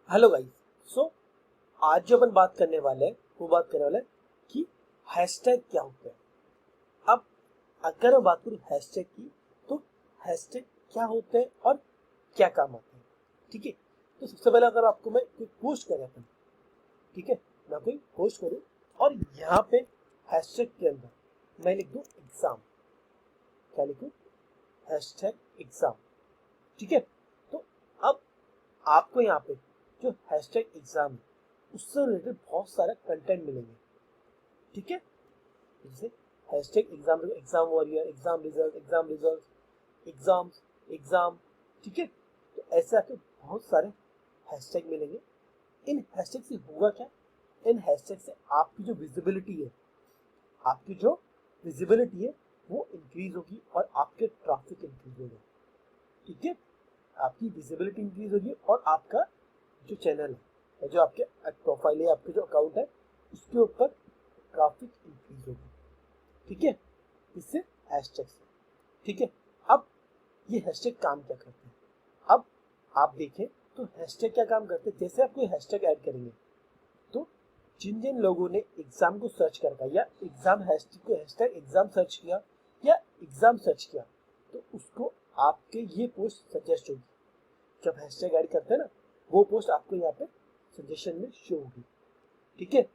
Hello guys. सो आज जो अपन बात करने वाले हैं वो बात करने वाले हैं कि हैशटैग क्या होते हैं। अब अगर मैं बात करूं हैशटैग की, तो हैशटैग क्या होते हैं और क्या काम आते हैं। ठीक है, तो सबसे पहले अगर आपको मैं कोई पोस्ट करें अपन, ठीक है, मैं कोई पोस्ट करूं और यहाँ पे हैशटैग के अंदर मैं लिख दूं एग्जाम। क्या लिखूं? Hashtag exam. ठीक है, तो अब आपको यहाँ पे जो हैशटैग एग्जाम है उससे रिलेटेड बहुत सारा कंटेंट मिलेंगे। ठीक है, जैसे hashtag exam, exam warrior, exam result, exams, exam. ठीक है, तो ऐसे आपको बहुत सारे हैशटैग मिलेंगे। इन हैशटैग से होगा क्या? इन हैशटैग से आपकी जो विजिबिलिटी है, आपकी जो विजिबिलिटी है वो इंक्रीज होगी और आपके ट्रैफिक इंक्रीज होगा। ठीक है, आपकी विजिबिलिटी इंक्रीज होगी और आपका जो चैनल है, जो आपके प्रोफाइल है, आपके जो अकाउंट है, उसके ऊपर ट्रैफिक इंक्रीज होगी। ठीक है, इससे हैशटैग से। ठीक है, अब ये हैशटैग काम क्या करते हैं? अब आप देखें तो हैशटैग क्या काम करते हैं। जैसे आप कोई हैशटैग ऐड करेंगे तो जिन जिन लोगों ने एग्जाम को सर्च कर या एग्जाम हैशटैग एग्जाम सर्च किया या एग्जाम सर्च किया, तो उसको आपके ये पोस्ट सजेस्ट होगी। जब हैशटैग ऐड करते हैं ना, वो पोस्ट आपको यहाँ पे सजेशन में शो होगी। ठीक है,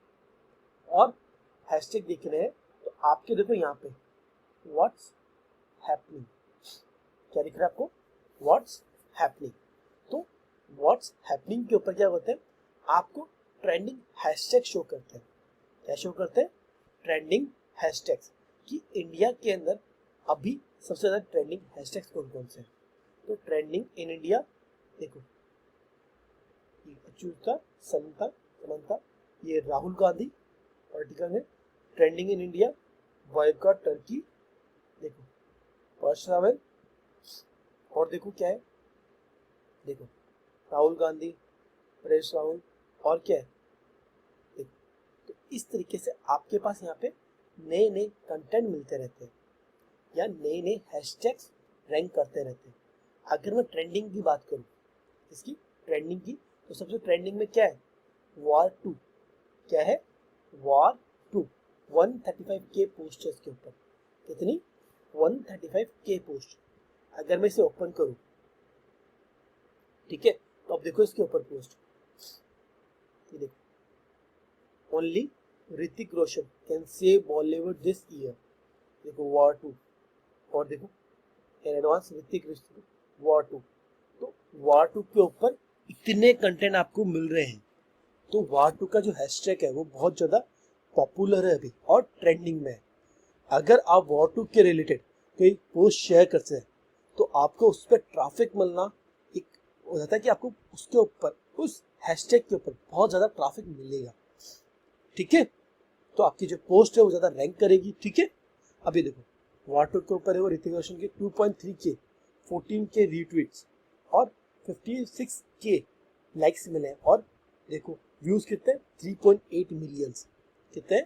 और हैशटैग देख रहे हैं तो आपके देखो यहाँ पे व्हाट्स हैपनिंग, क्या दिख रहा है आपको? What's happening. तो व्हाट्स हैपनिंग के ऊपर क्या होता है, आपको ट्रेंडिंग हैशटैग शो करते हैं। क्या शो करते हैं? ट्रेंडिंग हैशटैग्स, कि इंडिया के अंदर अभी सबसे ज्यादा ट्रेंडिंग हैशटैग्स कौन कौन से हैं। तो ट्रेंडिंग इन इंडिया देखो, ये अच्युता समंता, ये राहुल गांधी पॉलिटिकल है। Trending in India boycott Turkey, देखो पर्स ट्रैवल। और देखो क्या है, देखो राहुल गांधी, परेश राहुल, और क्या है देखो। तो इस तरीके से आपके पास यहाँ पे नए नए कंटेंट मिलते रहते हैं या नए नए हैशटैग्स रैंक करते रहते हैं। अगर मैं ट्रेंडिंग की बात करूँ, इसकी ट्रेंडिंग की, तो सबसे ट्रेंडिंग में क्या है? वॉर 2। क्या है? वॉर 2। 135K पोस्ट है इसके ऊपर। कितनी? 135K post. अगर मैं इसे ओपन करूं, ठीक है, तो अब देखो इसके ऊपर पोस्ट, ये देखो, only Hrithik Roshan can save Bollywood this year. देखो वॉर 2, और देखो in advance Hrithik Roshan war 2। तो वॉर 2 के ऊपर इतने कंटेंट आपको मिल रहे हैं। तो वॉर 2 का जो हैशटैग है वो बहुत ज्यादा पॉपुलर है अभी और ट्रेंडिंग में है। अगर आप वॉर 2 के रिलेटेड कोई पोस्ट शेयर करते हैं तो आपको उस पर ट्रैफिक मिलना एक हो जाता है कि आपको उसके ऊपर, उस हैशटैग के ऊपर बहुत ज्यादा ट्रैफिक मिलेगा। ठीक है, तो आपकी जो पोस्ट है वो ज्यादा रैंक करेगी। ठीक है, अभी देखो वॉर 2 के ऊपर है वो ऋतिक रोशन के 2.3K, 14K रीट्वीट्स और 56K लाइक्स मिले हैं। और देखो व्यूज कितने? 3.8 मिलियंस। कितने?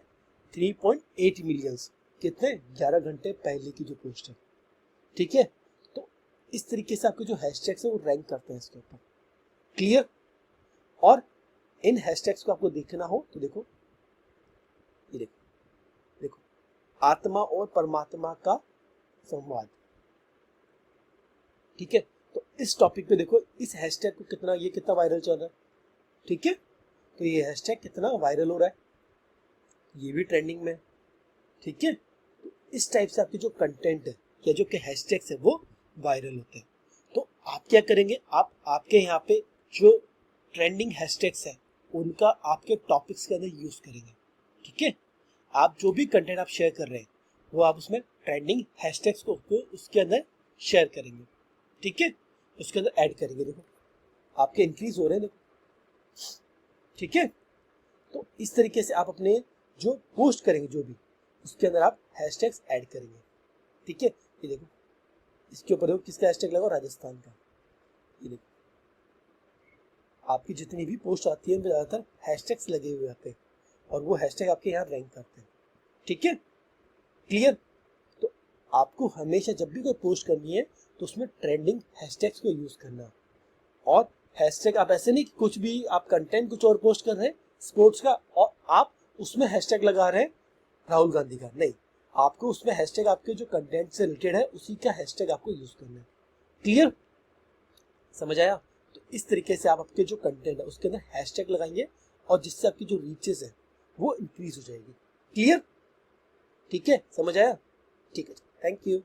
3.8 मिलियंस। कितने? 11 घंटे पहले की जो पोस्ट है। ठीक है, तो इस तरीके से आपके जो हैशटैग्स है वो रैंक करते हैं इसके ऊपर। क्लियर? और इन हैशटैग्स को आपको देखना हो तो देखो, ये देखो, देखो आत्मा और परमात्मा का संवाद। ठीक है, तो इस टॉपिक पे देखो इस हैशटैग को कितना, ये कितना वायरल चल रहा है। ठीक है, तो ये हैशटैग कितना वायरल हो रहा है, ये भी ट्रेंडिंग में है। ठीक है, तो इस टाइप से आपके जो कंटेंट है या जो के हैशटैग्स है वो वायरल होते हैं। तो आप क्या करेंगे, आप आपके यहाँ पे जो ट्रेंडिंग हैशटैग्स है उनका आपके टॉपिक्स के अंदर यूज करेंगे। ठीक है, आप जो भी कंटेंट आप शेयर कर रहे हैं वो आप उसमें ट्रेंडिंग हैशटैग्स को उसके अंदर शेयर करेंगे। ठीक है, उसके अंदर ऐड करेंगे। देखो आपके इंक्रीज हो रहे हैं, देखो। ठीक है, तो इस तरीके से आप अपने जो पोस्ट करेंगे जो भी, उसके अंदर आप हैशटैग्स ऐड करेंगे। ठीक है, ये देखो इसके ऊपर देखो किसका हैशटैग लगा, राजस्थान का। ये देखो आपकी जितनी भी पोस्ट आती है उनमें ज्यादातर हैशटैग्स लगे हुए आते हैं और वो हैशटैग आपके यहाँ रैंक करते हैं। ठीक है, क्लियर? तो आपको हमेशा जब भी कोई पोस्ट करनी है तो उसमें ट्रेंडिंग हैशटैग्स को यूज करना, और हैशटैग आप ऐसे नहीं कि कुछ भी आप कंटेंट कुछ और पोस्ट कर रहे हैं स्पोर्ट्स का और आप उसमें हैशटैग लगा रहे हैं राहुल गांधी का, नहीं, आपको उसमें हैशटैग आपके जो कंटेंट से रिलेटेड है उसी का हैशटैग आपको यूज करना है। क्लियर, समझ आया? तो इस तरीके से आप आपके जो कंटेंट है उसके अंदर हैशटैग लगाएंगे और जिससे आपकी जो रीचेस है वो इंक्रीज हो जाएगी। क्लियर, ठीक है, समझ आया? ठीक है, थैंक यू।